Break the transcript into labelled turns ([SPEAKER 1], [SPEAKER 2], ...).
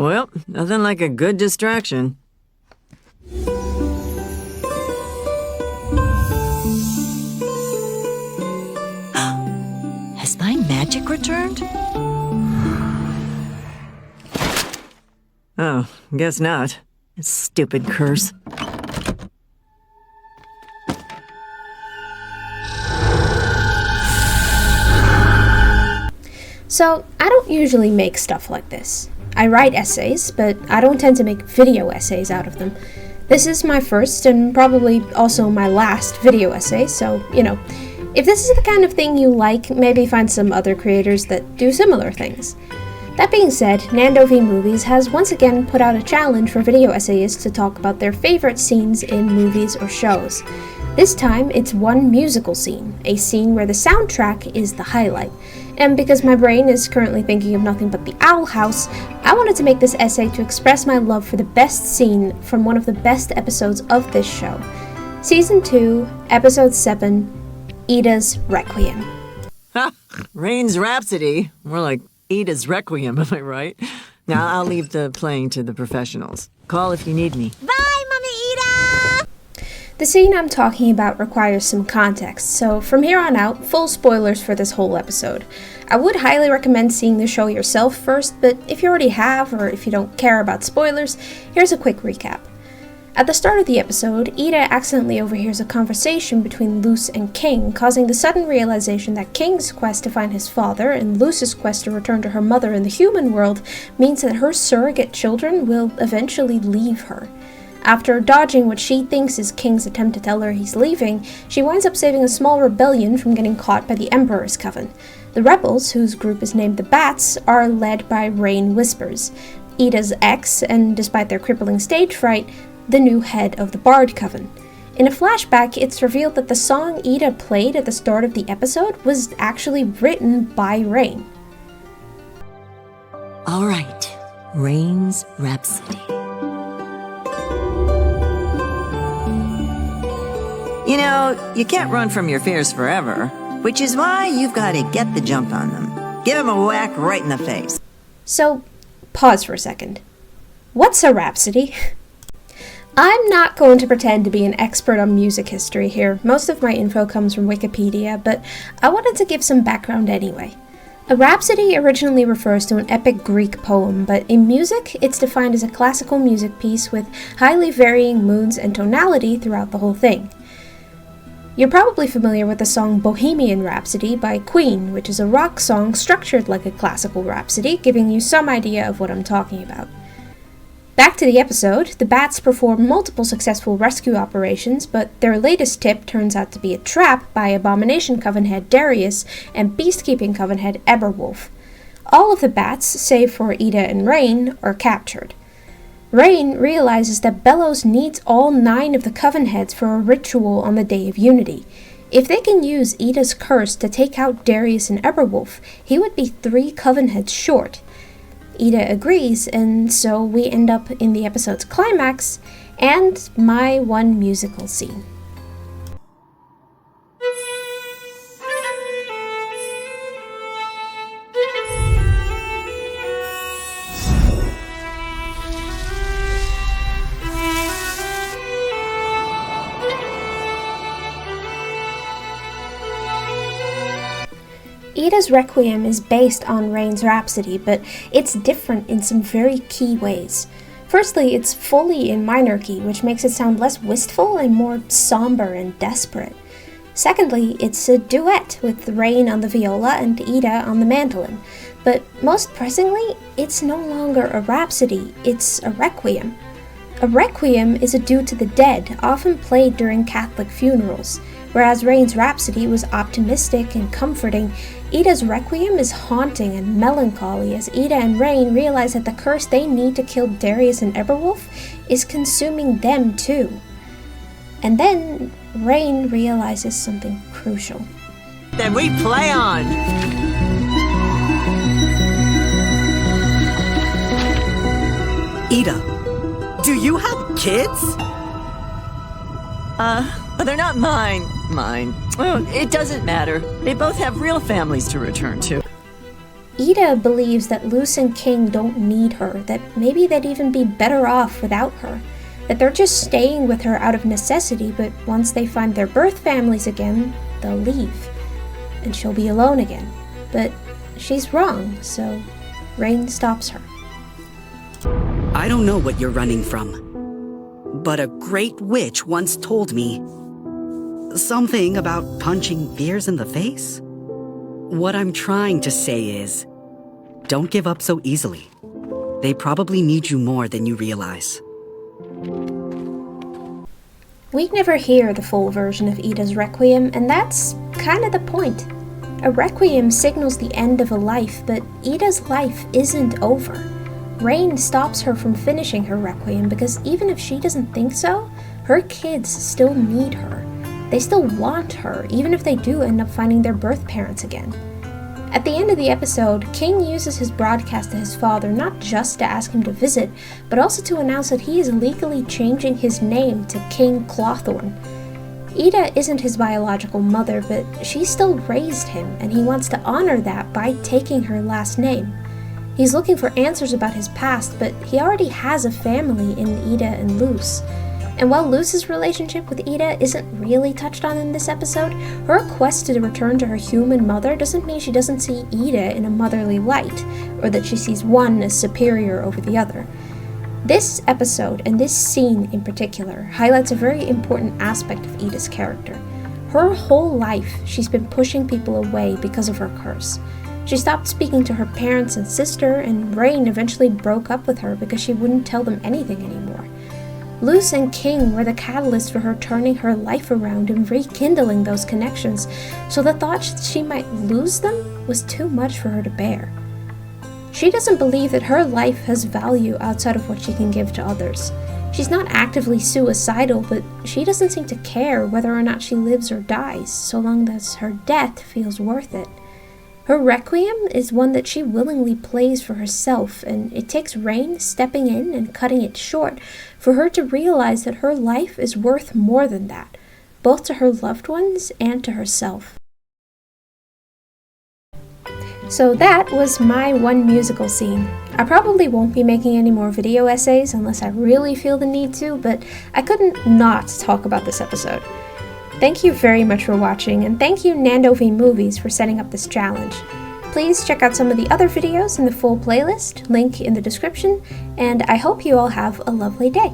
[SPEAKER 1] Well, nothing like a good distraction.
[SPEAKER 2] Has my magic returned?
[SPEAKER 1] Oh, guess not. Stupid curse.
[SPEAKER 3] So, I don't usually make stuff like this. I write essays, but I don't tend to make video essays out of them. This is my first and probably also my last video essay, so, if this is the kind of thing you like, maybe find some other creators that do similar things. That being said, Nando v Movies has once again put out a challenge for video essayists to talk about their favorite scenes in movies or shows. This time, it's one musical scene, a scene where the soundtrack is the highlight. And because my brain is currently thinking of nothing but the Owl House, I wanted to make this essay to express my love for the best scene from one of the best episodes of this show. Season 2, Episode 7, Ida's Requiem.
[SPEAKER 1] Ha! Rain's Rhapsody. More like Ida's Requiem, am I right? Now I'll leave the playing to the professionals. Call if you need me.
[SPEAKER 2] Bye, Mommy Ida!
[SPEAKER 3] The scene I'm talking about requires some context, so from here on out, full spoilers for this whole episode. I would highly recommend seeing the show yourself first, but if you already have, or if you don't care about spoilers, here's a quick recap. At the start of the episode, Ida accidentally overhears a conversation between Luce and King, causing the sudden realization that King's quest to find his father and Luce's quest to return to her mother in the human world means that her surrogate children will eventually leave her. After dodging what she thinks is King's attempt to tell her he's leaving, she winds up saving a small rebellion from getting caught by the Emperor's Coven. The rebels, whose group is named the Bats, are led by Rain Whispers, Ida's ex, and despite their crippling stage fright, the new head of the Bard Coven. In a flashback, it's revealed that the song Ida played at the start of the episode was actually written by Rain.
[SPEAKER 2] All right, Rain's Rhapsody.
[SPEAKER 1] You know, you can't run from your fears forever, which is why you've got to get the jump on them. Give them a whack right in the face.
[SPEAKER 3] So, pause for a second. What's a rhapsody? I'm not going to pretend to be an expert on music history here. Most of my info comes from Wikipedia, but I wanted to give some background anyway. A rhapsody originally refers to an epic Greek poem, but in music, it's defined as a classical music piece with highly varying moods and tonality throughout the whole thing. You're probably familiar with the song Bohemian Rhapsody by Queen, which is a rock song structured like a classical rhapsody, giving you some idea of what I'm talking about. Back to the episode, the Bats perform multiple successful rescue operations, but their latest tip turns out to be a trap by Abomination Coven head Darius and Beastkeeping Coven head Eberwolf. All of the Bats, save for Ida and Rain, are captured. Rain realizes that Bellows needs all 9 of the Coven heads for a ritual on the Day of Unity. If they can use Ida's curse to take out Darius and Eberwolf, he would be 3 Coven heads short. Ida agrees, and so we end up in the episode's climax and my one musical scene. Ida's Requiem is based on Rain's Rhapsody, but it's different in some very key ways. Firstly, it's fully in minor key, which makes it sound less wistful and more somber and desperate. Secondly, it's a duet with Rain on the viola and Ida on the mandolin. But most pressingly, it's no longer a rhapsody, it's a requiem. A requiem is a due to the dead, often played during Catholic funerals. Whereas Rain's Rhapsody was optimistic and comforting, Ida's Requiem is haunting and melancholy as Ida and Rain realize that the curse they need to kill Darius and Eberwolf is consuming them too. And then Rain realizes something crucial.
[SPEAKER 1] Then we play on!
[SPEAKER 4] Ida, do you have kids?
[SPEAKER 1] They're not mine. Oh, it doesn't matter. They both have real families to return to.
[SPEAKER 3] Ida believes that Luce and King don't need her, that maybe they'd even be better off without her, that they're just staying with her out of necessity, but once they find their birth families again, they'll leave, and she'll be alone again. But she's wrong, so Rain stops her.
[SPEAKER 4] I don't know what you're running from, but a great witch once told me something about punching fears in the face. What I'm trying to say is, don't give up so easily. They probably need you more than you realize.
[SPEAKER 3] We never hear the full version of Ida's Requiem, and that's kind of the point. A Requiem signals the end of a life, but Ida's life isn't over. Rain stops her from finishing her Requiem because even if she doesn't think so, her kids still need her. They still want her, even if they do end up finding their birth parents again. At the end of the episode, King uses his broadcast to his father not just to ask him to visit, but also to announce that he is legally changing his name to King Clawthorne. Ida isn't his biological mother, but she still raised him, and he wants to honor that by taking her last name. He's looking for answers about his past, but he already has a family in Ida and Luce. And while Luce's relationship with Ida isn't really touched on in this episode, her quest to return to her human mother doesn't mean she doesn't see Ida in a motherly light, or that she sees one as superior over the other. This episode, and this scene in particular, highlights a very important aspect of Ida's character. Her whole life, she's been pushing people away because of her curse. She stopped speaking to her parents and sister, and Rain eventually broke up with her because she wouldn't tell them anything anymore. Luce and King were the catalyst for her turning her life around and rekindling those connections, so the thought she might lose them was too much for her to bear. She doesn't believe that her life has value outside of what she can give to others. She's not actively suicidal, but she doesn't seem to care whether or not she lives or dies, so long as her death feels worth it. Her Requiem is one that she willingly plays for herself, and it takes Rain stepping in and cutting it short for her to realize that her life is worth more than that, both to her loved ones and to herself. So that was my one musical scene. I probably won't be making any more video essays unless I really feel the need to, but I couldn't not talk about this episode. Thank you very much for watching, and thank you Nando V Movies for setting up this challenge. Please check out some of the other videos in the full playlist, link in the description, and I hope you all have a lovely day.